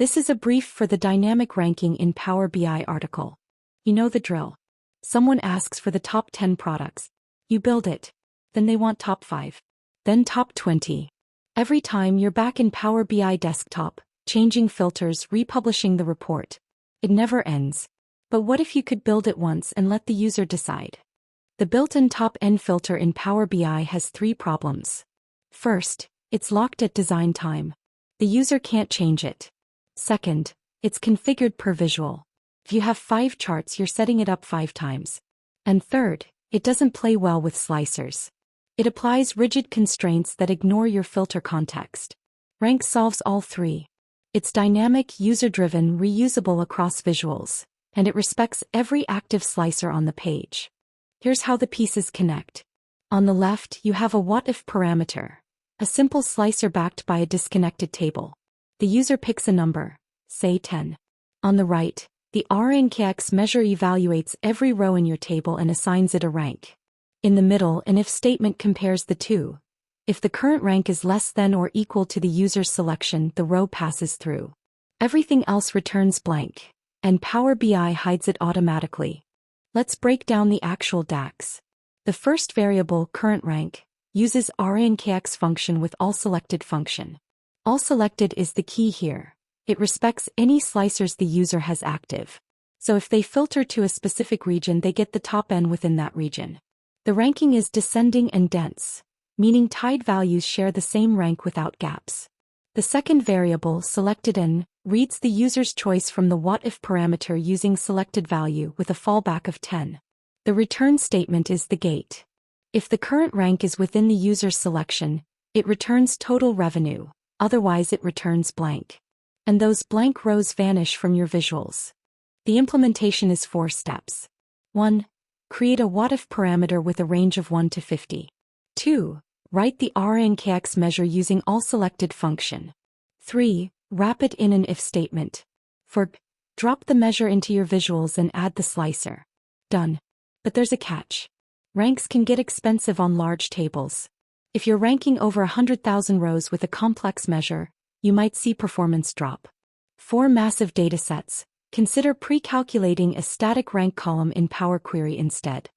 This is a brief for the dynamic ranking in Power BI article. You know the drill. Someone asks for the top 10 products. You build it. Then they want top 5. Then top 20. Every time you're back in Power BI desktop, changing filters, republishing the report. It never ends. But what if you could build it once and let the user decide? The built-in top-N filter in Power BI has 3 problems. First, it's locked at design time. The user can't change it. Second, it's configured per visual. If you have 5 charts, you're setting it up 5 times. And third, it doesn't play well with slicers. It applies rigid constraints that ignore your filter context. RANKX solves all 3. It's dynamic, user-driven, reusable across visuals, and it respects every active slicer on the page. Here's how the pieces connect. On the left, you have a what-if parameter, a simple slicer backed by a disconnected table. The user picks a number, say 10. On the right, the RANKX measure evaluates every row in your table and assigns it a rank. In the middle, an if statement compares the two. If the current rank is less than or equal to the user's selection, the row passes through. Everything else returns blank, and Power BI hides it automatically. Let's break down the actual DAX. The first variable, current rank, uses RANKX function with allSelected function. AllSelected is the key here. It respects any slicers the user has active. So if they filter to a specific region, they get the top N within that region. The ranking is descending and dense, meaning tied values share the same rank without gaps. The second variable, selected N, reads the user's choice from the what-if parameter using selected value with a fallback of 10. The return statement is the gate. If the current rank is within the user's selection, it returns total revenue, otherwise it returns blank. And those blank rows vanish from your visuals. The implementation is 4 steps. 1. Create a what-if parameter with a range of 1 to 50. 2. Write the RANKX measure using allSelected function. 3. Wrap it in an if statement. 4. Drop the measure into your visuals and add the slicer. Done. But there's a catch. Ranks can get expensive on large tables. If you're ranking over 100,000 rows with a complex measure, you might see performance drop. For massive datasets, consider pre-calculating a static rank column in Power Query instead.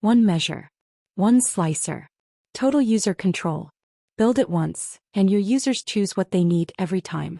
1 measure. 1 slicer. Total user control. Build it once, and your users choose what they need every time.